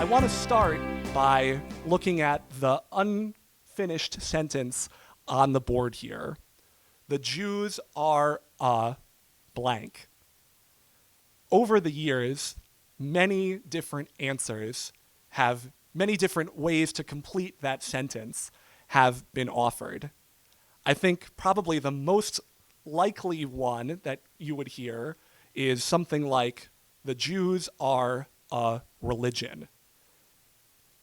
want to start by looking at the unfinished sentence on the board here. The Jews are a blank. Over the years, many different answers have, many different ways to complete that sentence have been offered. I think probably the most likely one that you would hear is something like, the Jews are a religion.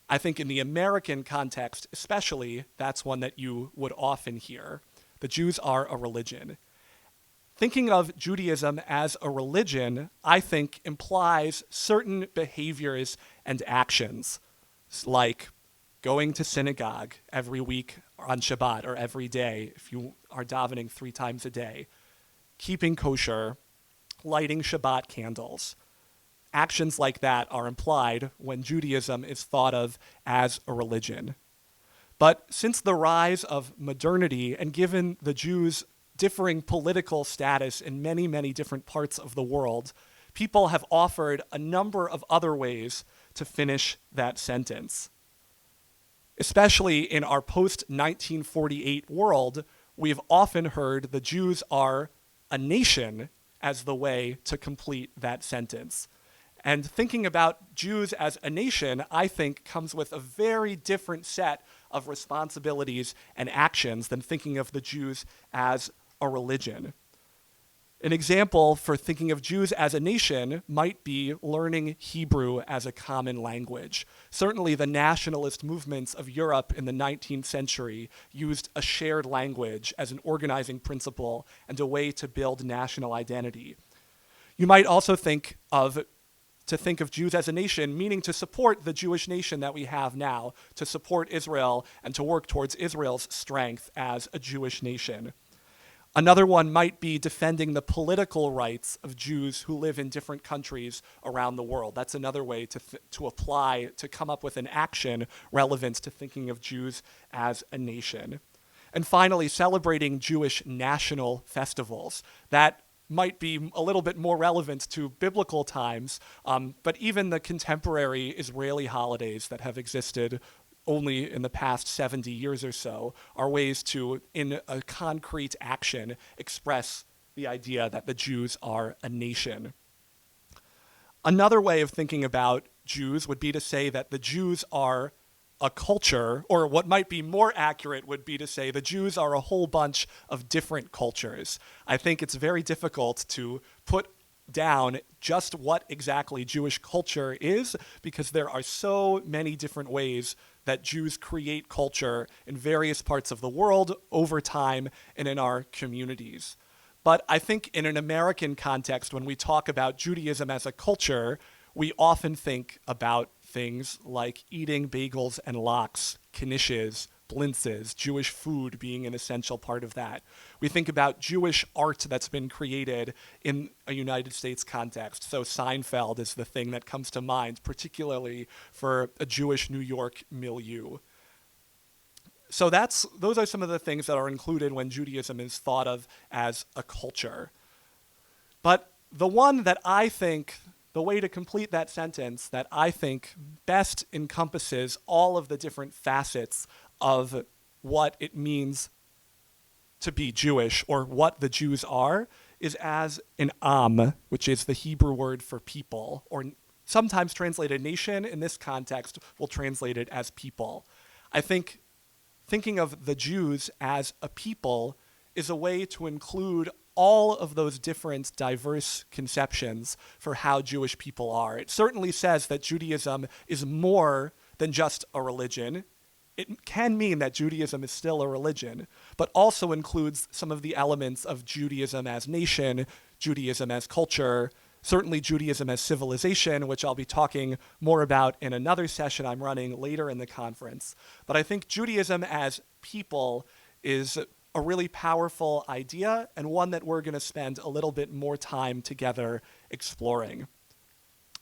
I think in the American context, especially, that's one that you would often hear. The Jews are a religion. Thinking of Judaism as a religion, I think, implies certain behaviors and actions, like going to synagogue every week on Shabbat or every day if you are davening 3 times a day, keeping kosher, lighting Shabbat candles. Actions like that are implied when Judaism is thought of as a religion. But since the rise of modernity, and given the Jews' differing political status in many, many different parts of the world, people have offered a number of other ways to finish that sentence. Especially in our post-1948 world, we've often heard the Jews are a nation as the way to complete that sentence. And thinking about Jews as a nation, I think, comes with a very different set of responsibilities and actions than thinking of the Jews as a religion. An example for thinking of Jews as a nation might be learning Hebrew as a common language. Certainly the nationalist movements of Europe in the 19th century used a shared language as an organizing principle and a way to build national identity. You might also think of Jews as a nation, meaning to support the Jewish nation that we have now, to support Israel and to work towards Israel's strength as a Jewish nation. Another one might be defending the political rights of Jews who live in different countries around the world. That's another way to apply, to come up with an action relevant to thinking of Jews as a nation. And finally, celebrating Jewish national festivals. That might be a little bit more relevant to biblical times, but even the contemporary Israeli holidays that have existed only in the past 70 years or so are ways to, in a concrete action, express the idea that the Jews are a nation. Another way of thinking about Jews would be to say that the Jews are a culture, or what might be more accurate would be to say the Jews are a whole bunch of different cultures. I think it's very difficult to put down just what exactly Jewish culture is, because there are so many different ways that Jews create culture in various parts of the world over time and in our communities. But I think in an American context, when we talk about Judaism as a culture, we often think about things like eating bagels and lox, knishes, blintzes, Jewish food being an essential part of that. We think about Jewish art that's been created in a United States context. So Seinfeld is the thing that comes to mind, particularly for a Jewish New York milieu. So those are some of the things that are included when Judaism is thought of as a culture. But the one that I think, the way to complete that sentence that I think best encompasses all of the different facets of what it means to be Jewish, or what the Jews are, is as an am, which is the Hebrew word for people, or sometimes translated nation. In this context, we'll translate it as people. I think thinking of the Jews as a people is a way to include all of those different diverse conceptions for how Jewish people are. It certainly says that Judaism is more than just a religion. It can mean that Judaism is still a religion, but also includes some of the elements of Judaism as nation, Judaism as culture, certainly Judaism as civilization, which I'll be talking more about in another session I'm running later in the conference. But I think Judaism as people is a really powerful idea, and one that we're going to spend a little bit more time together exploring.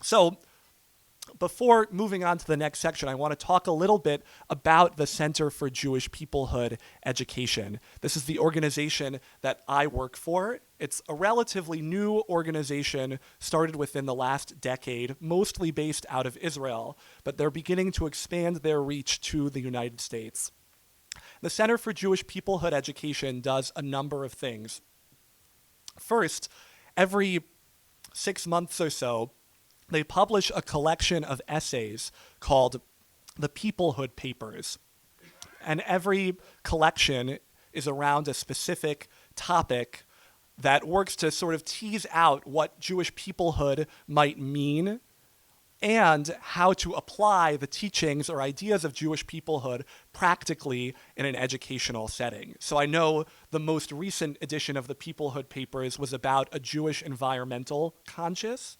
So before moving on to the next section, I want to talk a little bit about the Center for Jewish Peoplehood Education. This is the organization that I work for. It's a relatively new organization started within the last decade, mostly based out of Israel, but they're beginning to expand their reach to the United States. The Center for Jewish Peoplehood Education does a number of things. First, every 6 months or so, they publish a collection of essays called the Peoplehood Papers. And every collection is around a specific topic that works to sort of tease out what Jewish peoplehood might mean and how to apply the teachings or ideas of Jewish peoplehood practically in an educational setting. So I know the most recent edition of the Peoplehood Papers was about a Jewish environmental conscience,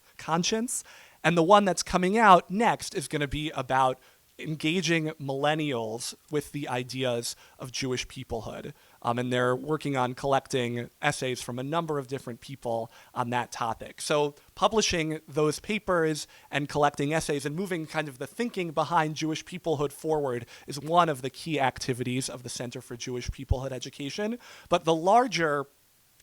and the one that's coming out next is going to be about engaging millennials with the ideas of Jewish peoplehood. And they're working on collecting essays from a number of different people on that topic. So publishing those papers and collecting essays and moving kind of the thinking behind Jewish peoplehood forward is one of the key activities of the Center for Jewish Peoplehood Education. But the larger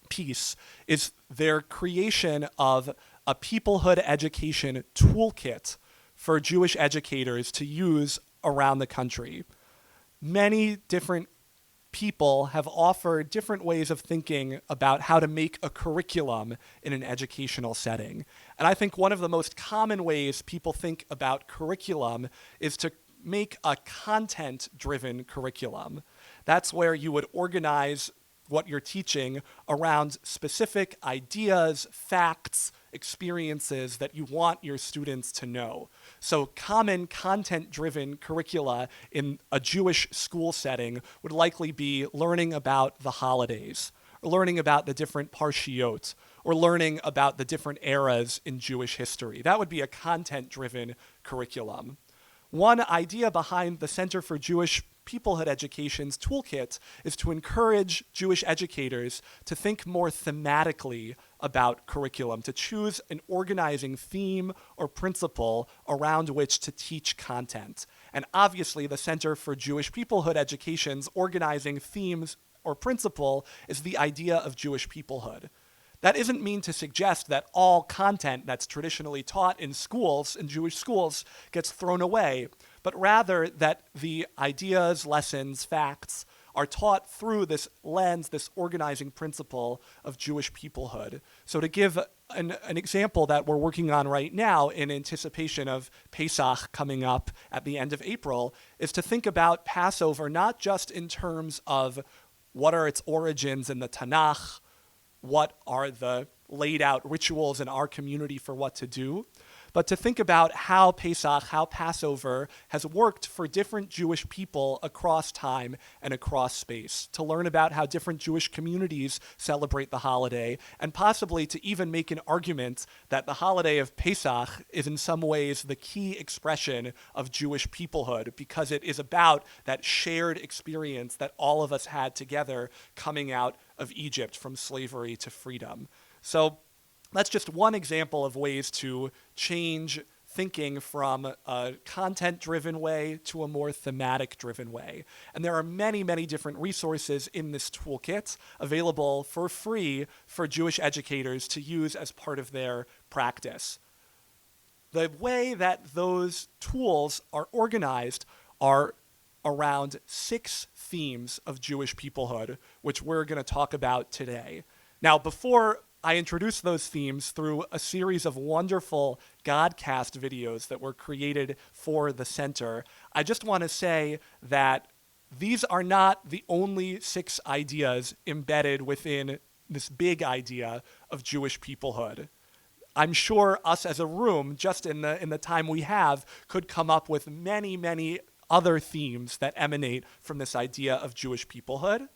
piece is their creation of a peoplehood education toolkit for Jewish educators to use around the country. Many different people have offered different ways of thinking about how to make a curriculum in an educational setting. And I think one of the most common ways people think about curriculum is to make a content-driven curriculum. That's where you would organize what you're teaching around specific ideas, facts, experiences that you want your students to know. So common content-driven curricula in a Jewish school setting would likely be learning about the holidays, or learning about the different parshiot, or learning about the different eras in Jewish history. That would be a content-driven curriculum. One idea behind the Center for Jewish Peoplehood Education's toolkit is to encourage Jewish educators to think more thematically about curriculum, to choose an organizing theme or principle around which to teach content. And obviously, the Center for Jewish Peoplehood Education's organizing themes or principle is the idea of Jewish peoplehood. That isn't mean to suggest that all content that's traditionally taught in schools, in Jewish schools, gets thrown away, but rather that the ideas, lessons, facts are taught through this lens, this organizing principle of Jewish peoplehood. So to give an example that we're working on right now in anticipation of Pesach coming up at the end of April is to think about Passover not just in terms of what are its origins in the Tanakh, what are the laid out rituals in our community for what to do, but to think about how Pesach, how Passover has worked for different Jewish people across time and across space, to learn about how different Jewish communities celebrate the holiday, and possibly to even make an argument that the holiday of Pesach is in some ways the key expression of Jewish peoplehood, because it is about that shared experience that all of us had together coming out of Egypt from slavery to freedom. So that's just one example of ways to change thinking from a content-driven way to a more thematic-driven way. And there are many, many different resources in this toolkit available for free for Jewish educators to use as part of their practice. The way that those tools are organized are around 6 themes of Jewish peoplehood, which we're going to talk about today. Now, before I introduced those themes through a series of wonderful Godcast videos that were created for the center. I just want to say that these are not the only 6 ideas embedded within this big idea of Jewish peoplehood. I'm sure us as a room, just in the time we have, could come up with many, many other themes that emanate from this idea of Jewish peoplehood.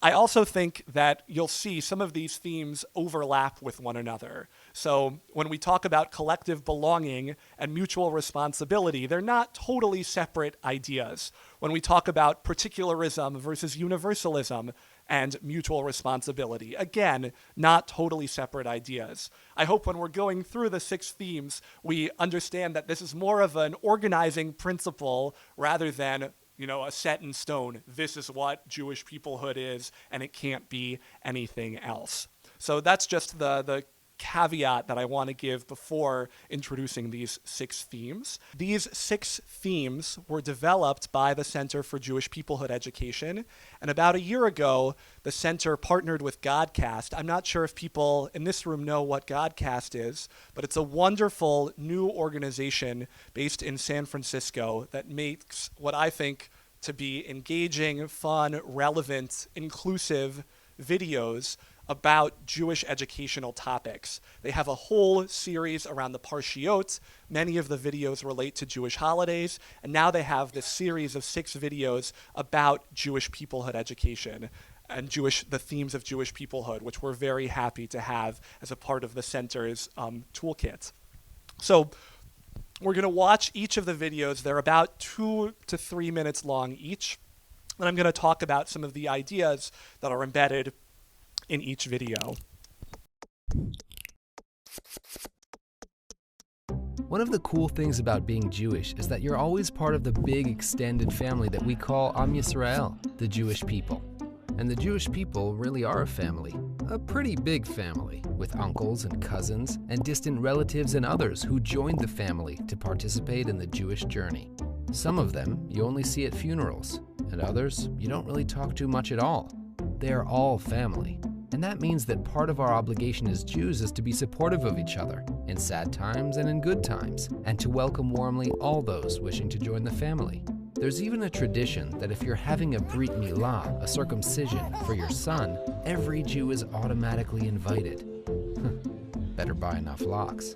I also think that you'll see some of these themes overlap with one another. So when we talk about collective belonging and mutual responsibility, they're not totally separate ideas. When we talk about particularism versus universalism and mutual responsibility. Again, not totally separate ideas. I hope when we're going through the 6 themes, we understand that this is more of an organizing principle rather than a set in stone. This is what Jewish peoplehood is, and it can't be anything else. So that's just the caveat that I want to give before introducing these 6 themes. These 6 themes were developed by the Center for Jewish Peoplehood Education, and about a year ago, the center partnered with Godcast. I'm not sure if people in this room know what Godcast is, but it's a wonderful new organization based in San Francisco that makes what I think to be engaging, fun, relevant, inclusive videos about Jewish educational topics. They have a whole series around the Parshiot. Many of the videos relate to Jewish holidays, and now they have this series of 6 videos about Jewish peoplehood education and the themes of Jewish peoplehood, which we're very happy to have as a part of the center's toolkit. So we're going to watch each of the videos. They're about 2 to 3 minutes long each, and I'm going to talk about some of the ideas that are embedded in each video. One of the cool things about being Jewish is that you're always part of the big extended family that we call Am Yisrael, the Jewish people. And the Jewish people really are a family, a pretty big family, with uncles and cousins and distant relatives and others who joined the family to participate in the Jewish journey. Some of them you only see at funerals, and others you don't really talk to much at all. They are all family. And that means that part of our obligation as Jews is to be supportive of each other, in sad times and in good times, and to welcome warmly all those wishing to join the family. There's even a tradition that if you're having a brit milah, a circumcision, for your son, every Jew is automatically invited. Better buy enough locks.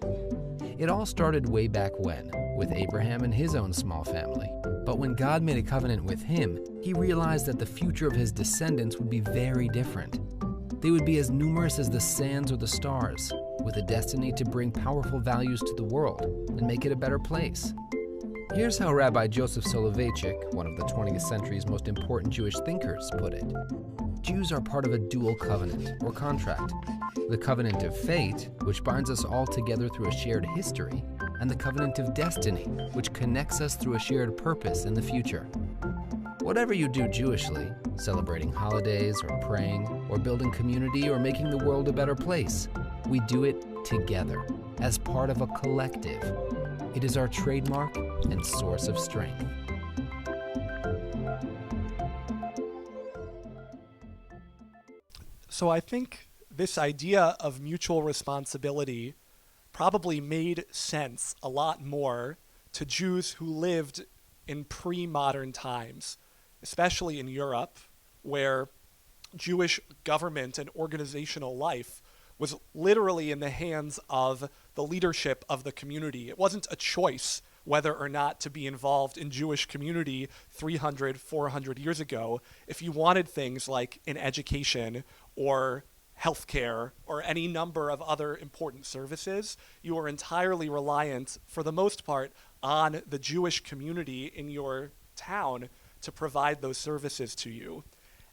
It all started way back when, with Abraham and his own small family. But when God made a covenant with him, he realized that the future of his descendants would be very different. They would be as numerous as the sands or the stars, with a destiny to bring powerful values to the world and make it a better place. Here's how Rabbi Joseph Soloveitchik, one of the 20th century's most important Jewish thinkers, put it. Jews are part of a dual covenant, or contract. The covenant of fate, which binds us all together through a shared history, and the covenant of destiny, which connects us through a shared purpose in the future. Whatever you do Jewishly, celebrating holidays or praying or building community or making the world a better place, we do it together, as part of a collective. It is our trademark and source of strength. So I think this idea of mutual responsibility probably made sense a lot more to Jews who lived in pre-modern times, especially in Europe, where Jewish government and organizational life was literally in the hands of the leadership of the community. It wasn't a choice whether or not to be involved in Jewish community 300, 400 years ago. If you wanted things like in education or healthcare or any number of other important services, you were entirely reliant, for the most part, on the Jewish community in your town to provide those services to you.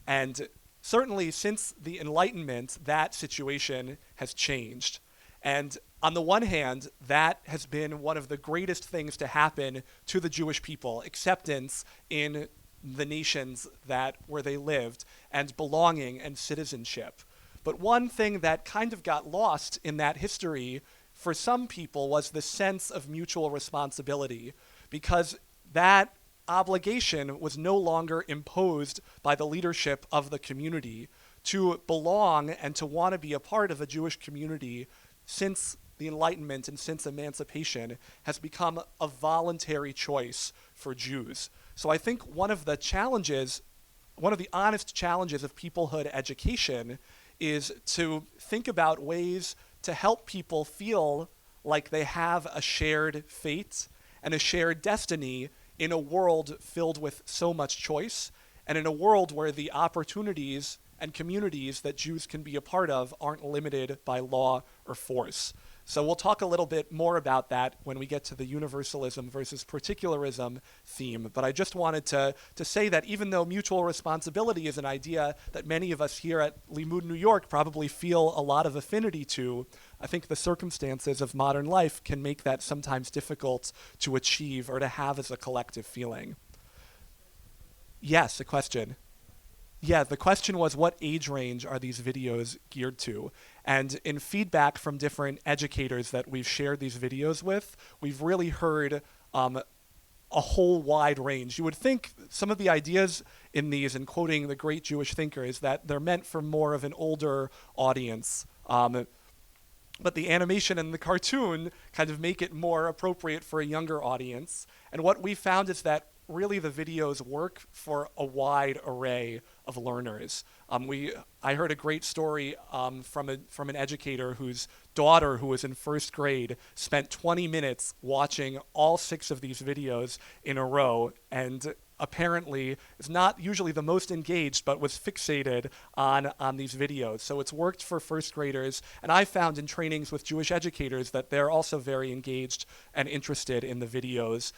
And certainly since the Enlightenment, that situation has changed. And on the one hand, that has been one of the greatest things to happen to the Jewish people, acceptance in the nations where they lived, and belonging and citizenship. But one thing that kind of got lost in that history for some people was the sense of mutual responsibility, because that obligation was no longer imposed by the leadership of the community. To belong and to want to be a part of a Jewish community since the Enlightenment and since emancipation has become a voluntary choice for Jews. So I think one of the honest challenges of peoplehood education is to think about ways to help people feel like they have a shared fate and a shared destiny in a world filled with so much choice, and in a world where the opportunities and communities that Jews can be a part of aren't limited by law or force. So we'll talk a little bit more about that when we get to the universalism versus particularism theme. But I just wanted to say that even though mutual responsibility is an idea that many of us here at Limmud New York probably feel a lot of affinity to, I think the circumstances of modern life can make that sometimes difficult to achieve or to have as a collective feeling. Yes, a question. Yeah, the question was, what age range are these videos geared to? And in feedback from different educators that we've shared these videos with, we've really heard a whole wide range. You would think some of the ideas in these, and quoting the great Jewish thinkers, that they're meant for more of an older audience. But the animation and the cartoon kind of make it more appropriate for a younger audience. And what we found is that really the videos work for a wide array of learners. I heard a great story from an educator whose daughter, who was in first grade, spent 20 minutes watching all 6 of these videos in a row, and apparently is not usually the most engaged, but was fixated on these videos. So it's worked for first graders, and I found in trainings with Jewish educators that they're also very engaged and interested in the videos.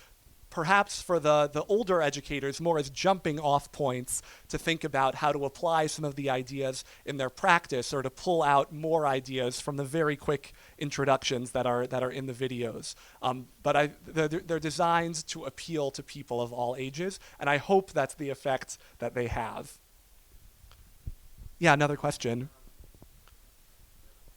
Perhaps for the older educators, more as jumping off points to think about how to apply some of the ideas in their practice, or to pull out more ideas from the very quick introductions that are in the videos. But they're designed to appeal to people of all ages, and I hope that's the effect that they have. Yeah, another question.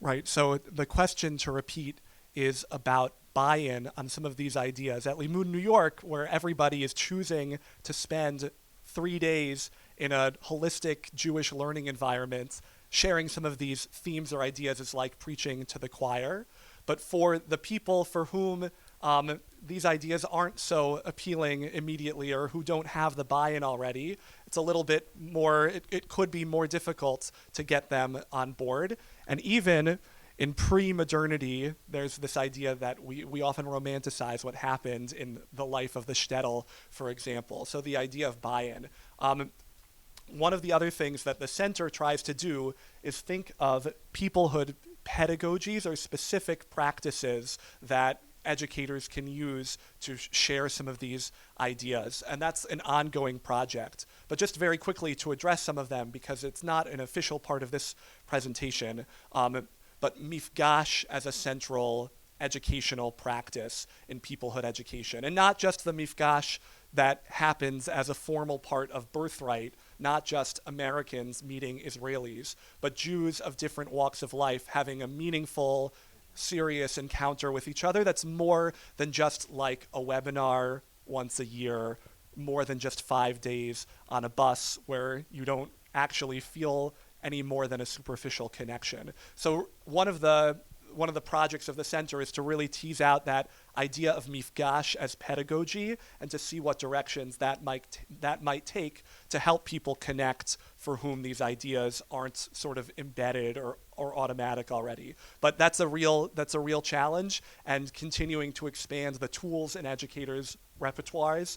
Right, so the question, to repeat, is about buy-in on some of these ideas. At Limmud New York, where everybody is choosing to spend 3 days in a holistic Jewish learning environment, sharing some of these themes or ideas is like preaching to the choir. But for the people for whom these ideas aren't so appealing immediately, or who don't have the buy-in already, it's a little bit more, it could be more difficult to get them on board. And even in pre-modernity, there's this idea that we often romanticize what happened in the life of the shtetl, for example. So the idea of buy-in. One of the other things that the center tries to do is think of peoplehood pedagogies, or specific practices that educators can use to share some of these ideas. And that's an ongoing project. But just very quickly to address some of them, because it's not an official part of this presentation, but mifgash as a central educational practice in peoplehood education. And not just the mifgash that happens as a formal part of birthright, not just Americans meeting Israelis, but Jews of different walks of life having a meaningful, serious encounter with each other that's more than just like a webinar once a year, more than just 5 days on a bus where you don't actually feel any more than a superficial connection. So one of the projects of the center is to really tease out that idea of mifgash as pedagogy, and to see what directions that might take to help people connect for whom these ideas aren't sort of embedded or automatic already. But that's a real challenge, and continuing to expand the tools in educators' repertoires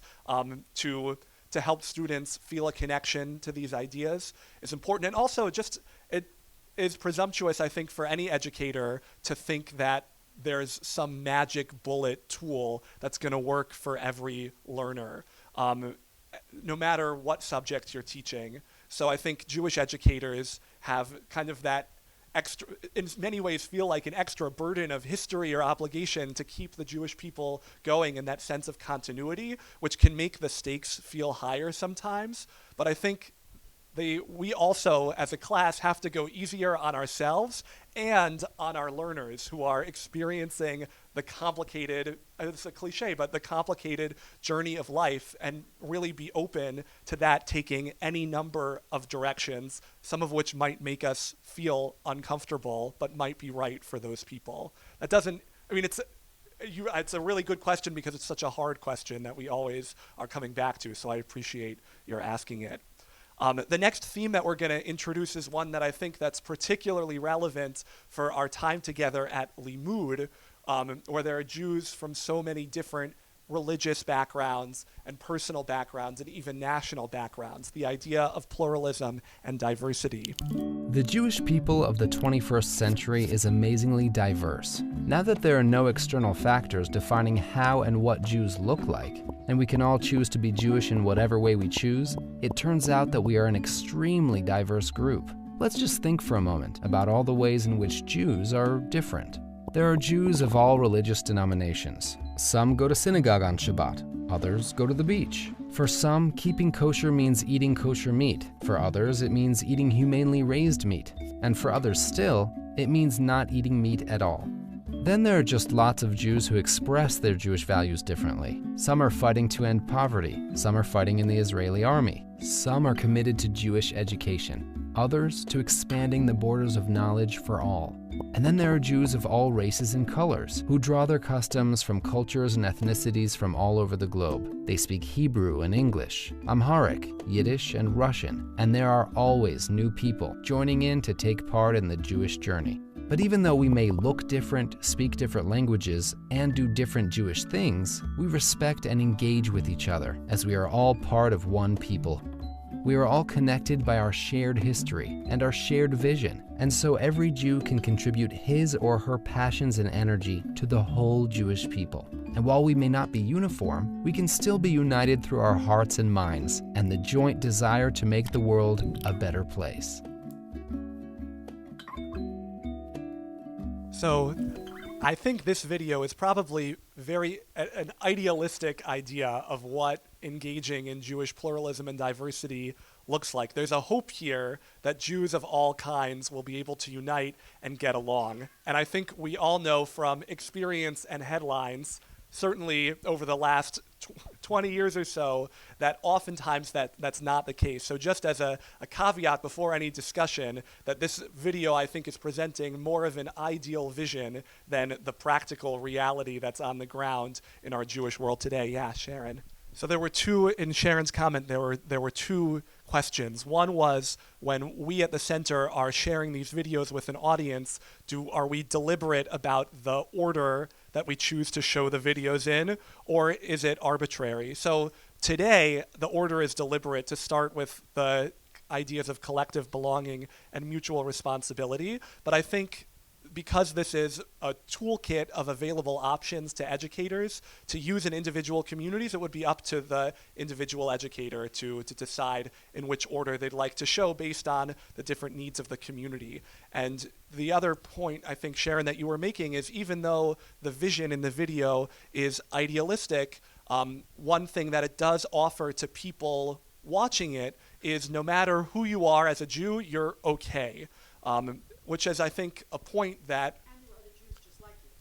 to help students feel a connection to these ideas is important. And also, just it is presumptuous, I think, for any educator to think that there's some magic bullet tool that's going to work for every learner, no matter what subject you're teaching. So I think Jewish educators have kind of that extra, in many ways, feel like an extra burden of history or obligation to keep the Jewish people going in that sense of continuity, which can make the stakes feel higher sometimes. But I think we also, as a class, have to go easier on ourselves and on our learners, who are experiencing the complicated, it's a cliche, but the complicated journey of life, and really be open to that taking any number of directions, some of which might make us feel uncomfortable, but might be right for those people. That doesn't, I mean, it's a really good question, because it's such a hard question that we always are coming back to, so I appreciate your asking it. The next theme that we're going to introduce is one that I think that's particularly relevant for our time together at Limmud, where there are Jews from so many different religious backgrounds and personal backgrounds and even national backgrounds, the idea of pluralism and diversity. The Jewish people of the 21st century is amazingly diverse. Now that there are no external factors defining how and what Jews look like, and we can all choose to be Jewish in whatever way we choose, it turns out that we are an extremely diverse group. Let's just think for a moment about all the ways in which Jews are different. There are Jews of all religious denominations. Some go to synagogue on Shabbat, others go to the beach. For some, keeping kosher means eating kosher meat. For others, it means eating humanely raised meat. And for others still, it means not eating meat at all. Then there are just lots of Jews who express their Jewish values differently. Some are fighting to end poverty. Some are fighting in the Israeli army. Some are committed to Jewish education. Others to expanding the borders of knowledge for all. And then there are Jews of all races and colors who draw their customs from cultures and ethnicities from all over the globe. They speak Hebrew and English, Amharic, Yiddish, and Russian, and there are always new people joining in to take part in the Jewish journey. But even though we may look different, speak different languages, and do different Jewish things, we respect and engage with each other as we are all part of one people. We are all connected by our shared history and our shared vision, and so every Jew can contribute his or her passions and energy to the whole Jewish people. And while we may not be uniform, we can still be united through our hearts and minds and the joint desire to make the world a better place. So I think this video is probably an idealistic idea of what engaging in Jewish pluralism and diversity looks like. There's a hope here that Jews of all kinds will be able to unite and get along. And I think we all know from experience and headlines, certainly over the last 20 years or so, that oftentimes that's not the case. So just as a caveat before any discussion, that this video I think is presenting more of an ideal vision than the practical reality that's on the ground in our Jewish world today. Yeah, Sharon. So there were two, in Sharon's comment, there were two questions. One was, when we at the center are sharing these videos with an audience, are we deliberate about the order that we choose to show the videos in, or is it arbitrary? So today, the order is deliberate to start with the ideas of collective belonging and mutual responsibility. But I think because this is a toolkit of available options to educators to use in individual communities, it would be up to the individual educator to decide in which order they'd like to show based on the different needs of the community. And the other point, I think, Sharon, that you were making is, even though the vision in the video is idealistic, one thing that it does offer to people watching it is, no matter who you are as a Jew, you're okay. Which is, I think, a point that,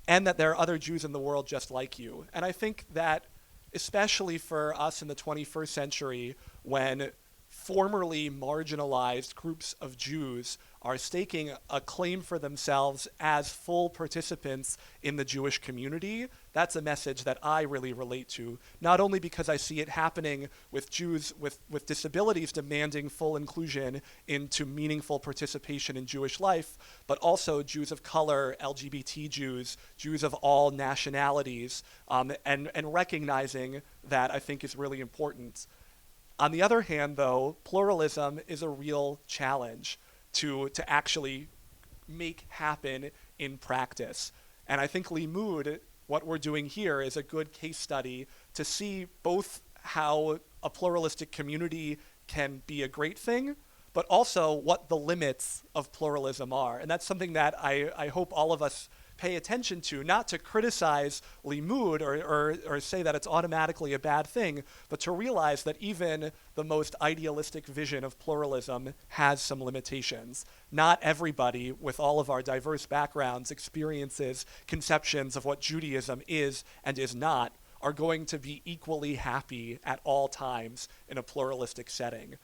and that there are other Jews in the world just like you. And I think that, especially for us in the 21st century, when formerly marginalized groups of Jews are staking a claim for themselves as full participants in the Jewish community, that's a message that I really relate to, not only because I see it happening with Jews with disabilities demanding full inclusion into meaningful participation in Jewish life, but also Jews of color, LGBT Jews, Jews of all nationalities, and recognizing that, I think, is really important. On the other hand, though, pluralism is a real challenge to actually make happen in practice. And I think Limmud, what we're doing here, is a good case study to see both how a pluralistic community can be a great thing, but also what the limits of pluralism are. And that's something that I hope all of us pay attention to, not to criticize Limmud or say that it's automatically a bad thing, but to realize that even the most idealistic vision of pluralism has some limitations. Not everybody, with all of our diverse backgrounds, experiences, conceptions of what Judaism is and is not, are going to be equally happy at all times in a pluralistic setting.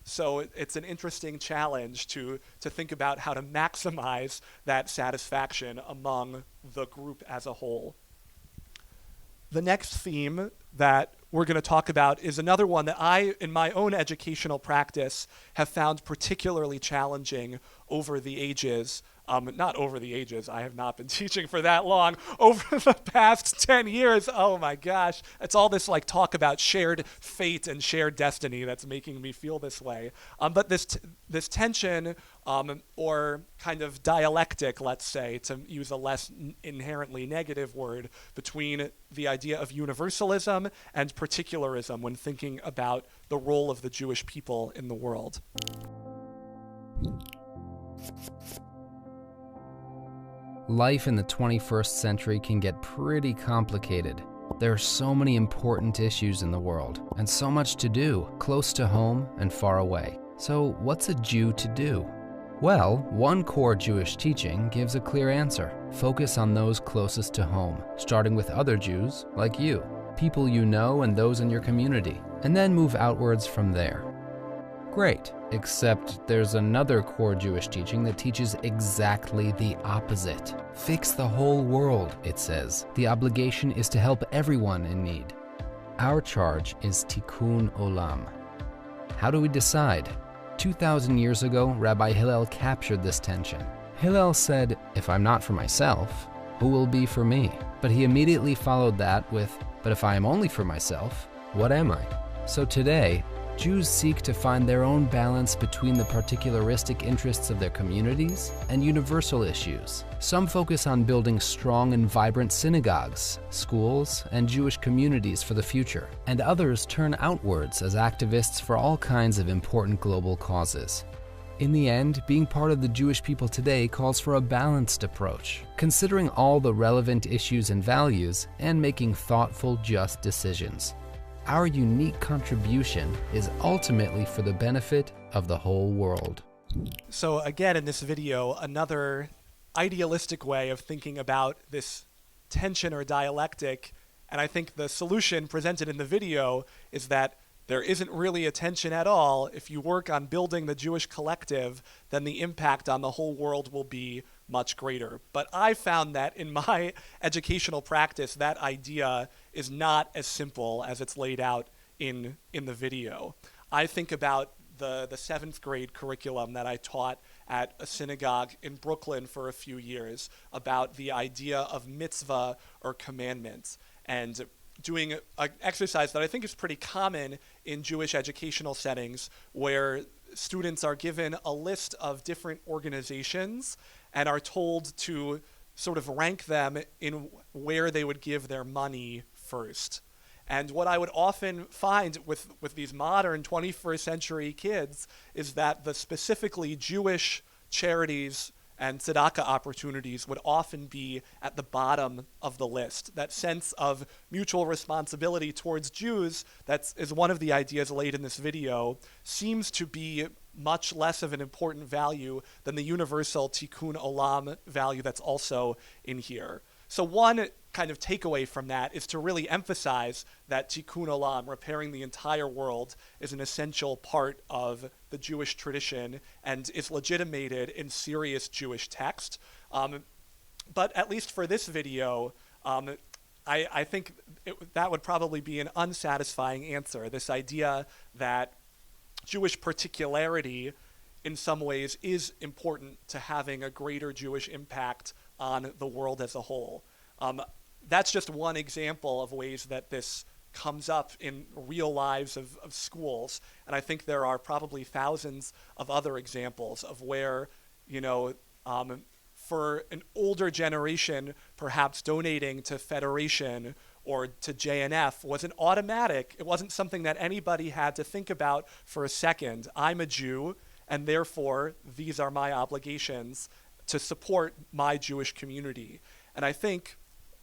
So it's an interesting challenge to think about how to maximize that satisfaction among the group as a whole. The next theme that we're going to talk about is another one that I, in my own educational practice, have found particularly challenging over the ages. Not over the ages. I have not been teaching for that long. Over the past 10 years, oh my gosh. It's all this like talk about shared fate and shared destiny that's making me feel this way. But this tension or kind of dialectic, let's say, to use a less inherently negative word, between the idea of universalism and particularism when thinking about the role of the Jewish people in the world. Life in the 21st century can get pretty complicated. There are so many important issues in the world, and so much to do, close to home and far away. So what's a Jew to do? Well, one core Jewish teaching gives a clear answer. Focus on those closest to home, starting with other Jews, like you, people you know and those in your community, and then move outwards from there. Great, except there's another core Jewish teaching that teaches exactly the opposite. Fix the whole world, it says. The obligation is to help everyone in need. Our charge is tikkun olam. How do we decide? 2,000 years ago, Rabbi Hillel captured this tension. Hillel said, "If I'm not for myself, who will be for me?" But he immediately followed that with, "But if I am only for myself, what am I?" So today, Jews seek to find their own balance between the particularistic interests of their communities and universal issues. Some focus on building strong and vibrant synagogues, schools, and Jewish communities for the future, and others turn outwards as activists for all kinds of important global causes. In the end, being part of the Jewish people today calls for a balanced approach, considering all the relevant issues and values and making thoughtful, just decisions. Our unique contribution is ultimately for the benefit of the whole world. So again, in this video, another idealistic way of thinking about this tension or dialectic, and I think the solution presented in the video is that there isn't really a tension at all. If you work on building the Jewish collective, then the impact on the whole world will be much greater. But I found that in my educational practice, that idea is not as simple as it's laid out in the video. I think about the 7th grade curriculum that I taught at a synagogue in Brooklyn for a few years about the idea of mitzvah or commandments, and doing an exercise that I think is pretty common in Jewish educational settings, where students are given a list of different organizations and are told to sort of rank them in where they would give their money first. And what I would often find with these modern 21st century kids is that the specifically Jewish charities and tzedakah opportunities would often be at the bottom of the list. That sense of mutual responsibility towards Jews, that is one of the ideas laid in this video, seems to be much less of an important value than the universal tikkun olam value that's also in here. So one kind of takeaway from that is to really emphasize that tikkun olam, repairing the entire world, is an essential part of the Jewish tradition and is legitimated in serious Jewish text. But at least for this video, I think that would probably be an unsatisfying answer. This idea that Jewish particularity in some ways is important to having a greater Jewish impact on the world as a whole. That's just one example of ways that this comes up in real lives of schools. And I think there are probably thousands of other examples of where, for an older generation, perhaps donating to Federation or to JNF wasn't automatic. It wasn't something that anybody had to think about for a second. I'm a Jew, and therefore these are my obligations to support my Jewish community. And I think,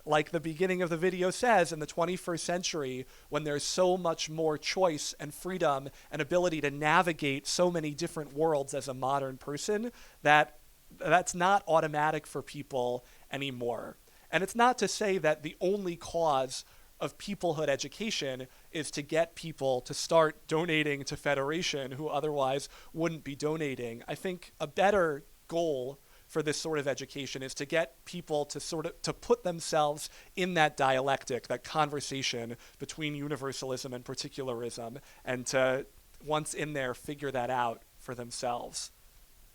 like the beginning of the video says, in the 21st century, when there's so much more choice and freedom and ability to navigate so many different worlds as a modern person, that's not automatic for people anymore. And it's not to say that the only cause of peoplehood education is to get people to start donating to Federation who otherwise wouldn't be donating. I think a better goal for this sort of education is to get people to put themselves in that dialectic, that conversation between universalism and particularism, and to, once in there, figure that out for themselves.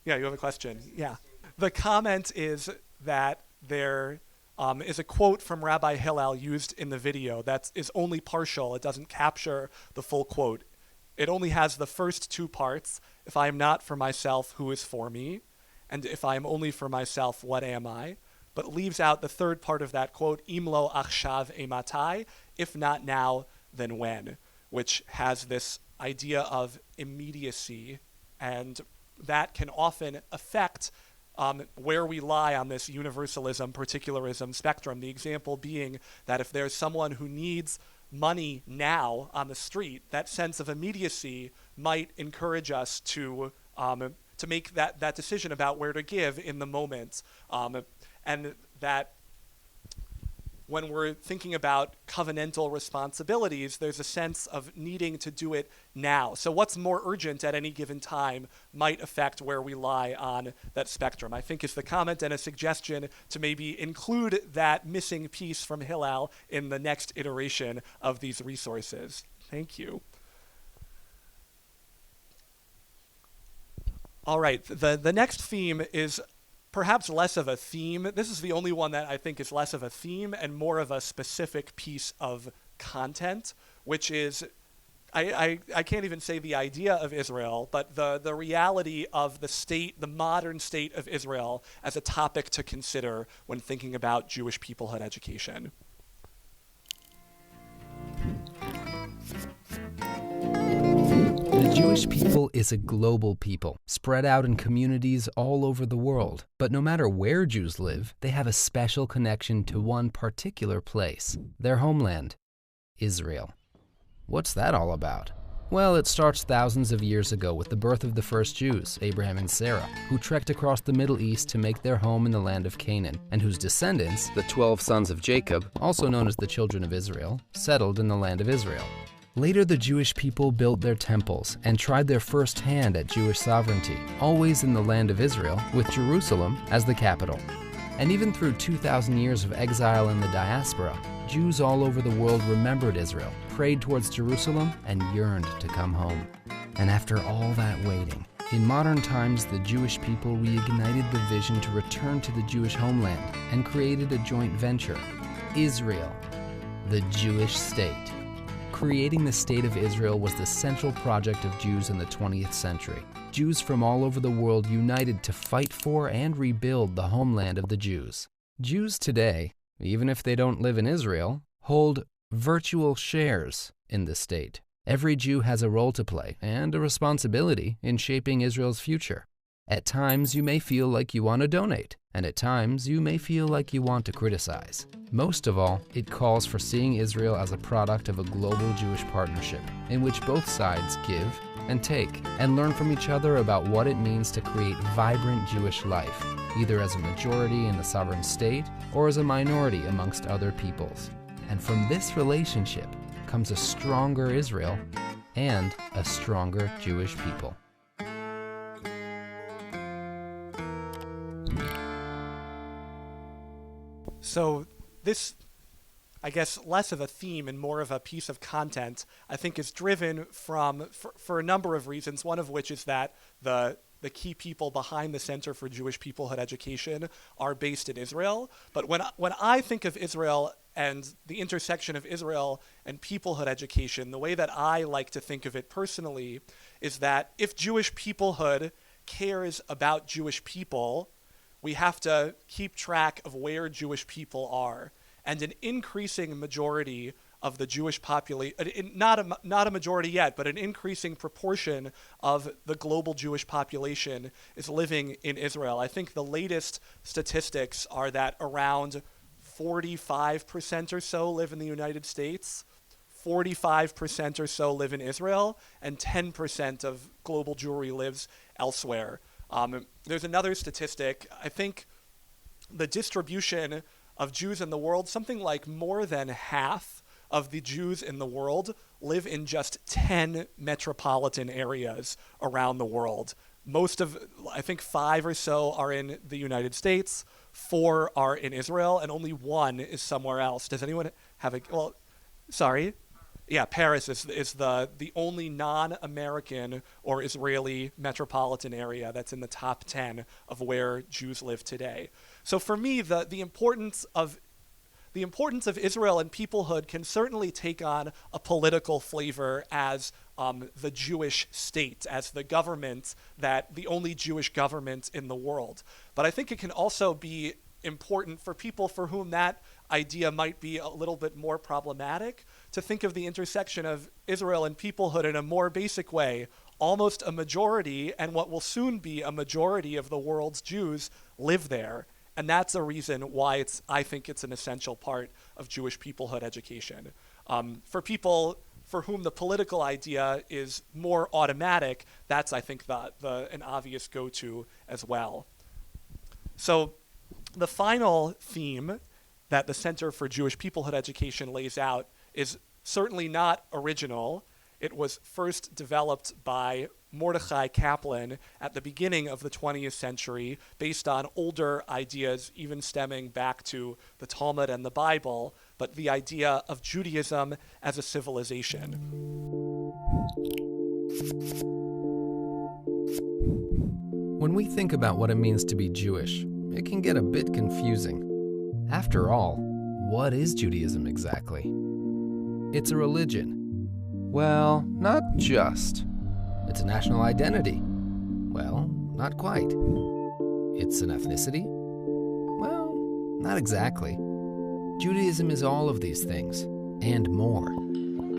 Yeah, you have a question? Yeah. The comment is that there is a quote from Rabbi Hillel used in the video that is only partial. It doesn't capture the full quote. It only has the first two parts. If I am not for myself, who is for me? And if I am only for myself, what am I? But leaves out the third part of that quote, Imlo achshav ematai, if not now, then when, which has this idea of immediacy, and that can often affect where we lie on this universalism, particularism spectrum. The example being that if there's someone who needs money now on the street, that sense of immediacy might encourage us to make that decision about where to give in the moment, and that when we're thinking about covenantal responsibilities, there's a sense of needing to do it now. So what's more urgent at any given time might affect where we lie on that spectrum. I think is the comment and a suggestion to maybe include that missing piece from Hillel in the next iteration of these resources. Thank you. All right, the next theme is perhaps less of a theme. This is the only one that I think is less of a theme and more of a specific piece of content, which is, I can't even say the idea of Israel, but the reality of the state, the modern state of Israel, as a topic to consider when thinking about Jewish peoplehood education. The Jewish people is a global people, spread out in communities all over the world. But no matter where Jews live, they have a special connection to one particular place, their homeland, Israel. What's that all about? Well, it starts thousands of years ago with the birth of the first Jews, Abraham and Sarah, who trekked across the Middle East to make their home in the land of Canaan, and whose descendants, the 12 sons of Jacob, also known as the children of Israel, settled in the land of Israel. Later, the Jewish people built their temples and tried their first hand at Jewish sovereignty, always in the land of Israel, with Jerusalem as the capital. And even through 2,000 years of exile in the diaspora, Jews all over the world remembered Israel, prayed towards Jerusalem, and yearned to come home. And after all that waiting, in modern times, the Jewish people reignited the vision to return to the Jewish homeland and created a joint venture, Israel, the Jewish state. Creating the State of Israel was the central project of Jews in the 20th century. Jews from all over the world united to fight for and rebuild the homeland of the Jews. Jews today, even if they don't live in Israel, hold virtual shares in the state. Every Jew has a role to play and a responsibility in shaping Israel's future. At times, you may feel like you want to donate, and at times, you may feel like you want to criticize. Most of all, it calls for seeing Israel as a product of a global Jewish partnership, in which both sides give and take, and learn from each other about what it means to create vibrant Jewish life, either as a majority in the sovereign state or as a minority amongst other peoples. And from this relationship comes a stronger Israel and a stronger Jewish people. So this, I guess, less of a theme and more of a piece of content, I think is driven for a number of reasons, one of which is that the key people behind the Center for Jewish Peoplehood Education are based in Israel. But when I think of Israel and the intersection of Israel and peoplehood education, the way that I like to think of it personally is that if Jewish peoplehood cares about Jewish people, we have to keep track of where Jewish people are. And an increasing majority of the Jewish population, not a majority yet, but an increasing proportion of the global Jewish population is living in Israel. I think the latest statistics are that around 45% or so live in the United States, 45% or so live in Israel, and 10% of global Jewry lives elsewhere. There's another statistic. I think the distribution of Jews in the world, something like more than half of the Jews in the world live in just 10 metropolitan areas around the world. I think 5 or so are in the United States, 4 are in Israel, and only 1 is somewhere else. Does anyone have sorry? Yeah, Paris is the only non-American or Israeli metropolitan area that's in the top 10 of where Jews live today. So for me, the importance of Israel and peoplehood can certainly take on a political flavor as the Jewish state, as the government, that the only Jewish government in the world. But I think it can also be important for people for whom that idea might be a little bit more problematic to think of the intersection of Israel and peoplehood in a more basic way. Almost a majority, and what will soon be a majority of the world's Jews live there. And that's a reason why I think it's an essential part of Jewish peoplehood education. For people for whom the political idea is more automatic, that's, I think, an obvious go-to as well. So the final theme that the Center for Jewish Peoplehood Education lays out is certainly not original. It was first developed by Mordechai Kaplan at the beginning of the 20th century based on older ideas, even stemming back to the Talmud and the Bible, but the idea of Judaism as a civilization. When we think about what it means to be Jewish, it can get a bit confusing. After all, what is Judaism exactly? It's a religion. Well, not just. It's a national identity. Well, not quite. It's an ethnicity. Well, not exactly. Judaism is all of these things, and more.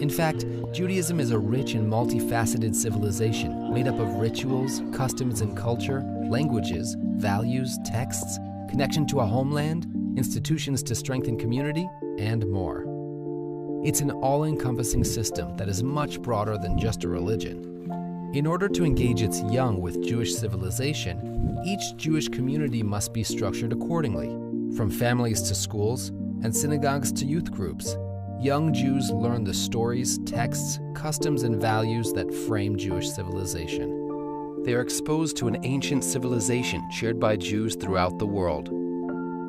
In fact, Judaism is a rich and multifaceted civilization made up of rituals, customs and culture, languages, values, texts, connection to a homeland, institutions to strengthen community, and more. It's an all-encompassing system that is much broader than just a religion. In order to engage its young with Jewish civilization, each Jewish community must be structured accordingly. From families to schools, and synagogues to youth groups, young Jews learn the stories, texts, customs, and values that frame Jewish civilization. They are exposed to an ancient civilization shared by Jews throughout the world.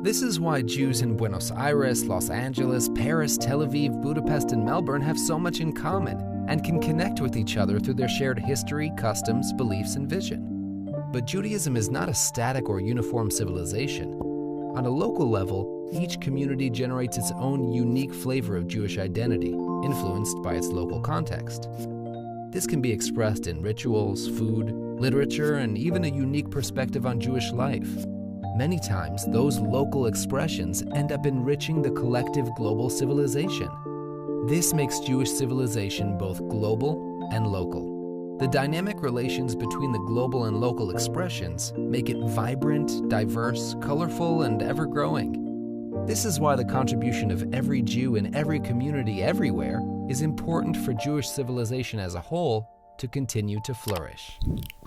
This is why Jews in Buenos Aires, Los Angeles, Paris, Tel Aviv, Budapest, and Melbourne have so much in common and can connect with each other through their shared history, customs, beliefs, and vision. But Judaism is not a static or uniform civilization. On a local level, each community generates its own unique flavor of Jewish identity, influenced by its local context. This can be expressed in rituals, food, literature, and even a unique perspective on Jewish life. Many times, those local expressions end up enriching the collective global civilization. This makes Jewish civilization both global and local. The dynamic relations between the global and local expressions make it vibrant, diverse, colorful, and ever-growing. This is why the contribution of every Jew in every community everywhere is important for Jewish civilization as a whole to continue to flourish.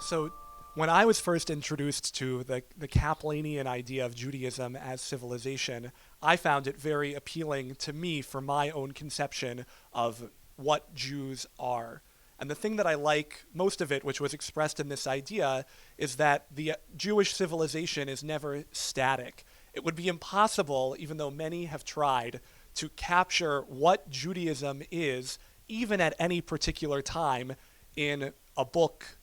So when I was first introduced to the Kaplanian idea of Judaism as civilization, I found it very appealing to me for my own conception of what Jews are. And the thing that I like most of it, which was expressed in this idea, is that the Jewish civilization is never static. It would be impossible, even though many have tried, to capture what Judaism is, even at any particular time, in a book,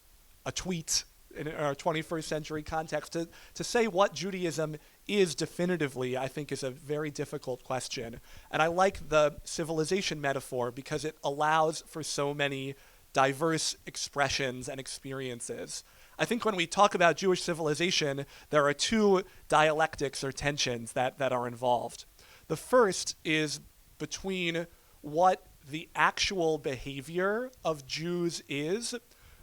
a tweet, in our 21st century context. To say what Judaism is definitively, I think, is a very difficult question. And I like the civilization metaphor because it allows for so many diverse expressions and experiences. I think when we talk about Jewish civilization, there are two dialectics or tensions that are involved. The first is between what the actual behavior of Jews is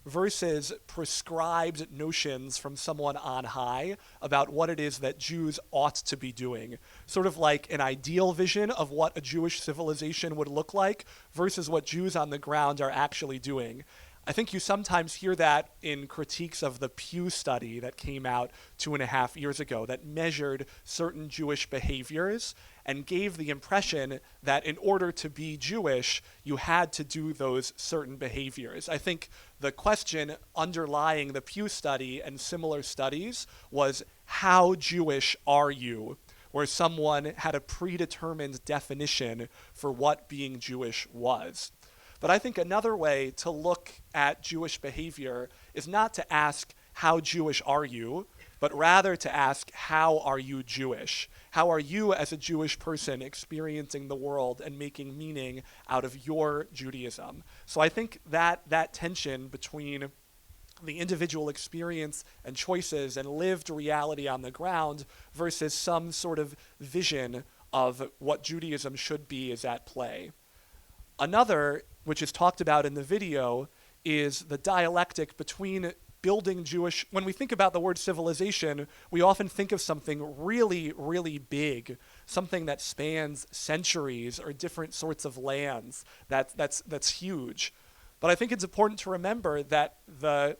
versus prescribed notions from someone on high about what it is that Jews ought to be doing. Sort of like an ideal vision of what a Jewish civilization would look like versus what Jews on the ground are actually doing. I think you sometimes hear that in critiques of the Pew study that came out 2.5 years ago that measured certain Jewish behaviors and gave the impression that in order to be Jewish, you had to do those certain behaviors. I think the question underlying the Pew study and similar studies was, how Jewish are you? Where someone had a predetermined definition for what being Jewish was. But I think another way to look at Jewish behavior is not to ask, how Jewish are you? But rather to ask, how are you Jewish? How are you as a Jewish person experiencing the world and making meaning out of your Judaism? So I think that tension between the individual experience and choices and lived reality on the ground versus some sort of vision of what Judaism should be is at play. Another, which is talked about in the video, is the dialectic between building Jewish. When we think about the word civilization, we often think of something really, really big, something that spans centuries or different sorts of lands. That's huge. But I think it's important to remember that the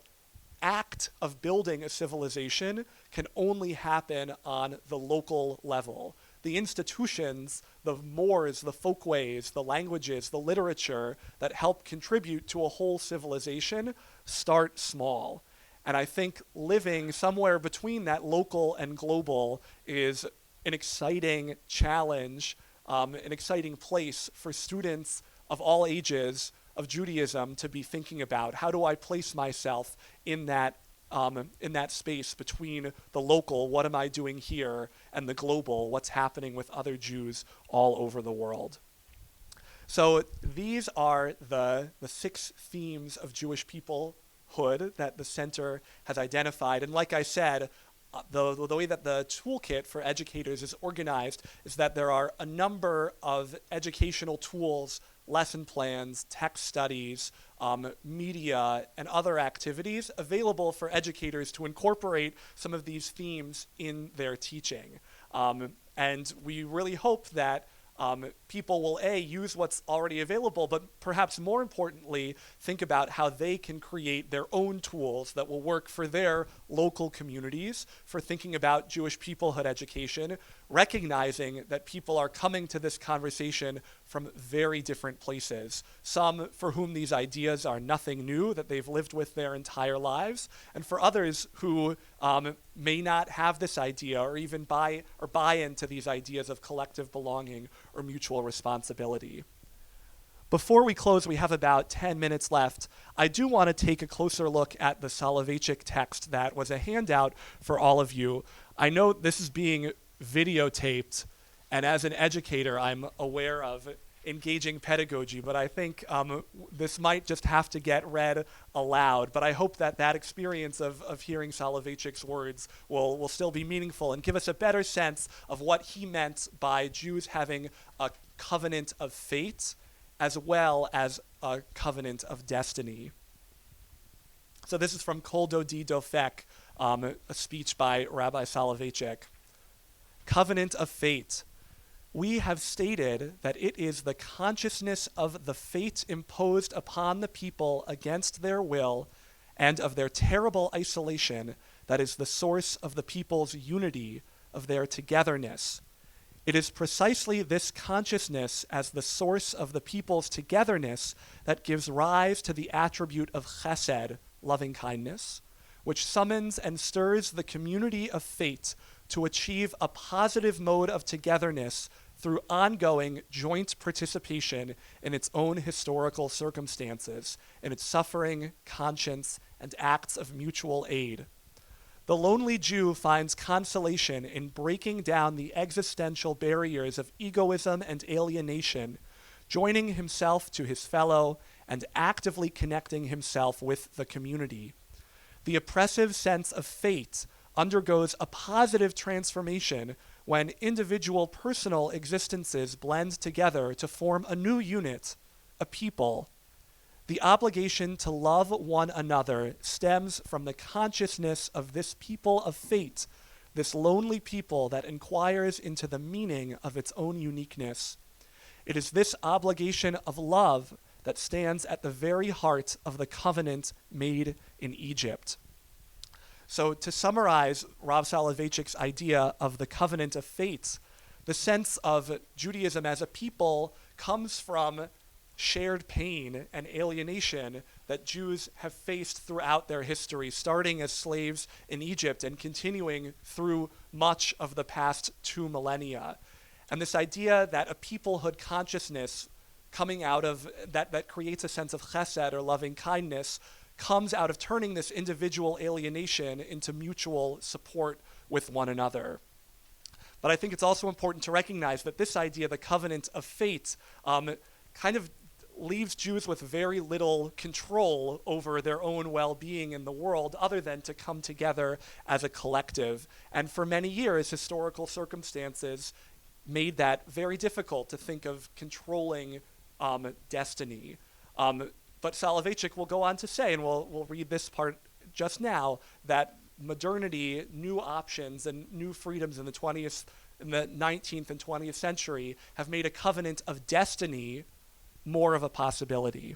act of building a civilization can only happen on the local level. The institutions, the mores, the folkways, the languages, the literature that help contribute to a whole civilization start small. And I think living somewhere between that local and global is an exciting challenge, an exciting place for students of all ages of Judaism to be thinking about. How do I place myself in that space between the local, what am I doing here, and the global, what's happening with other Jews all over the world? So these are the 6 themes of Jewish peoplehood that the center has identified. And like I said, the way that the toolkit for educators is organized is that there are a number of educational tools, lesson plans, text studies, media, and other activities available for educators to incorporate some of these themes in their teaching. And we really hope that people will, use what's already available, but perhaps more importantly, think about how they can create their own tools that will work for their local communities, for thinking about Jewish peoplehood education, recognizing that people are coming to this conversation from very different places. Some for whom these ideas are nothing new, that they've lived with their entire lives, and for others who may not have this idea or even buy into these ideas of collective belonging or mutual responsibility. Before we close, we have about 10 minutes left. I do want to take a closer look at the Soloveitchik text that was a handout for all of you. I know this is being videotaped, and as an educator, I'm aware of engaging pedagogy, but I think this might just have to get read aloud. But I hope that experience of hearing Soloveitchik's words will still be meaningful and give us a better sense of what he meant by Jews having a covenant of fate as well as a covenant of destiny. So this is from Kol Dodi Dofek, a speech by Rabbi Soloveitchik. Covenant of fate. We have stated that it is the consciousness of the fate imposed upon the people against their will and of their terrible isolation that is the source of the people's unity, of their togetherness. It is precisely this consciousness as the source of the people's togetherness that gives rise to the attribute of chesed, loving kindness, which summons and stirs the community of fate to achieve a positive mode of togetherness through ongoing joint participation in its own historical circumstances, in its suffering, conscience, and acts of mutual aid. The lonely Jew finds consolation in breaking down the existential barriers of egoism and alienation, joining himself to his fellow, and actively connecting himself with the community. The oppressive sense of fate undergoes a positive transformation when individual personal existences blend together to form a new unit, a people. The obligation to love one another stems from the consciousness of this people of fate, this lonely people that inquires into the meaning of its own uniqueness. It is this obligation of love that stands at the very heart of the covenant made in Egypt. So to summarize Rav Soloveitchik's idea of the covenant of fate, the sense of Judaism as a people comes from shared pain and alienation that Jews have faced throughout their history, starting as slaves in Egypt and continuing through much of the past 2 millennia. And this idea that a peoplehood consciousness coming out of that creates a sense of chesed or loving kindness, comes out of turning this individual alienation into mutual support with one another. But I think it's also important to recognize that this idea, the covenant of fate, kind of leaves Jews with very little control over their own well-being in the world other than to come together as a collective. And for many years, historical circumstances made that very difficult to think of controlling destiny. But Soloveitchik will go on to say, and we'll read this part just now, that modernity, new options, and new freedoms in the 19th and 20th century have made a covenant of destiny more of a possibility.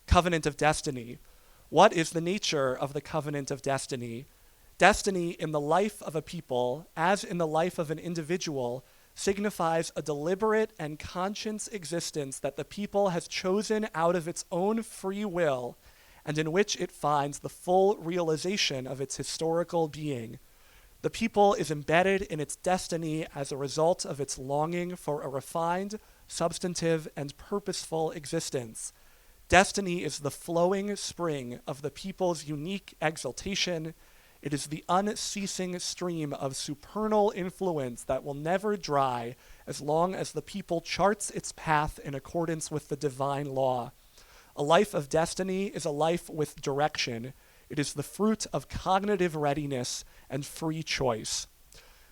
Covenant of destiny. What is the nature of the covenant of destiny? Destiny in the life of a people, as in the life of an individual, signifies a deliberate and conscious existence that the people has chosen out of its own free will, and in which it finds the full realization of its historical being. The people is embedded in its destiny as a result of its longing for a refined, substantive, and purposeful existence. Destiny is the flowing spring of the people's unique exaltation. It is the unceasing stream of supernal influence that will never dry as long as the people charts its path in accordance with the divine law. A life of destiny is a life with direction. It is the fruit of cognitive readiness and free choice.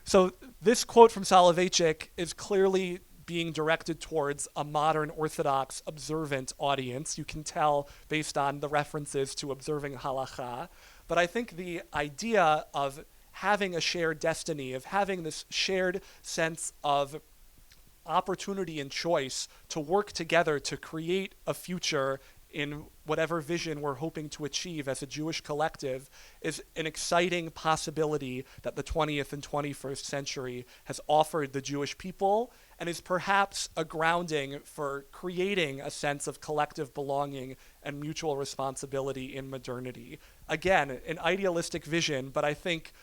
So this quote from Soloveitchik is clearly being directed towards a modern Orthodox observant audience. You can tell based on the references to observing halakha. But I think the idea of having a shared destiny, of having this shared sense of opportunity and choice to work together to create a future in whatever vision we're hoping to achieve as a Jewish collective is an exciting possibility that the 20th and 21st century has offered the Jewish people, and is perhaps a grounding for creating a sense of collective belonging and mutual responsibility in modernity. Again, an idealistic vision, but I think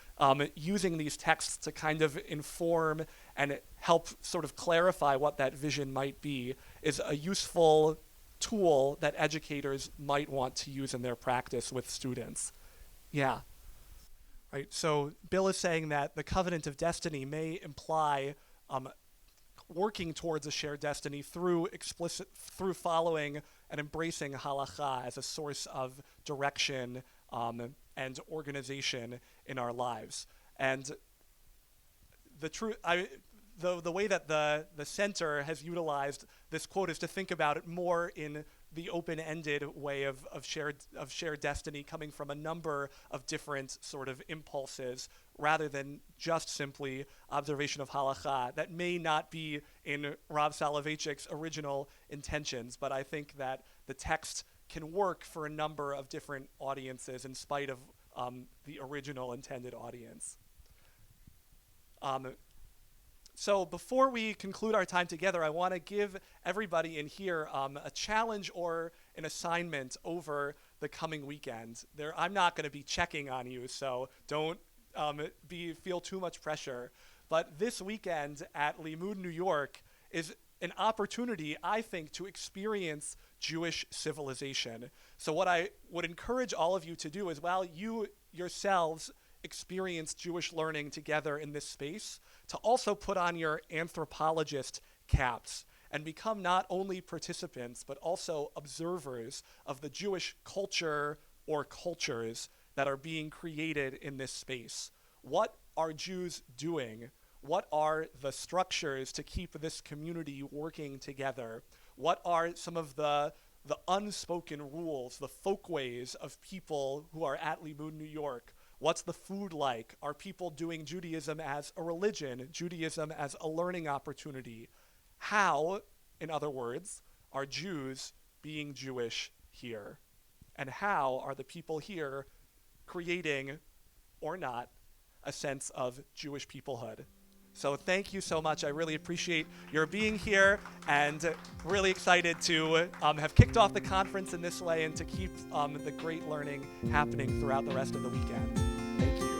using these texts to kind of inform and help sort of clarify what that vision might be is a useful tool that educators might want to use in their practice with students. Yeah. Right. So Bill is saying that the covenant of destiny may imply working towards a shared destiny through following and embracing halakha as a source of direction and organization in our lives. And the way that the center has utilized this quote is to think about it more in the open-ended way of shared destiny coming from a number of different sort of impulses rather than just simply observation of halakha. That may not be in Rav Soloveitchik's original intentions, but I think that the text can work for a number of different audiences in spite of the original intended audience. So before we conclude our time together, I want to give everybody in here a challenge or an assignment over the coming weekend. I'm not going to be checking on you, so don't feel too much pressure. But this weekend at Limmud, New York, is an opportunity, I think, to experience Jewish civilization. So what I would encourage all of you to do is, while you yourselves experience Jewish learning together in this space, to also put on your anthropologist caps and become not only participants, but also observers of the Jewish culture or cultures that are being created in this space. What are Jews doing? What are the structures to keep this community working together? What are some of the unspoken rules, the folkways of people who are at Limmud, New York? What's the food like? Are people doing Judaism as a religion, Judaism as a learning opportunity? How, in other words, are Jews being Jewish here? And how are the people here creating, or not, a sense of Jewish peoplehood? So thank you so much. I really appreciate your being here, and really excited to have kicked off the conference in this way and to keep the great learning happening throughout the rest of the weekend. Thank you.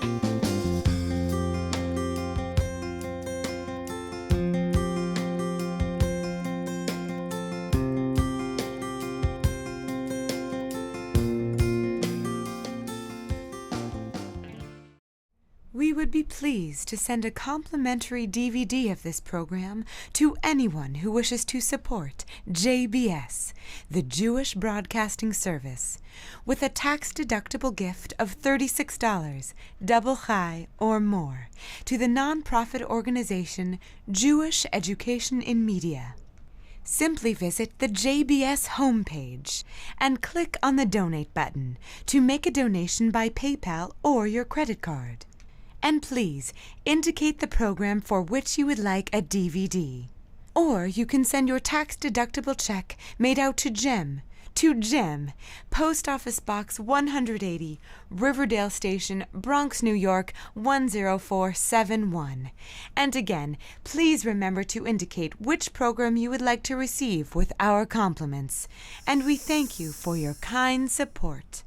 would be pleased to send a complimentary DVD of this program to anyone who wishes to support JBS, the Jewish Broadcasting Service, with a tax-deductible gift of $36, double chai or more, to the nonprofit organization Jewish Education in Media. Simply visit the JBS homepage and click on the Donate button to make a donation by PayPal or your credit card. And please indicate the program for which you would like a DVD. Or you can send your tax-deductible check made out to Jim, Post Office Box 180, Riverdale Station, Bronx, New York 10471. And again, please remember to indicate which program you would like to receive with our compliments. And we thank you for your kind support.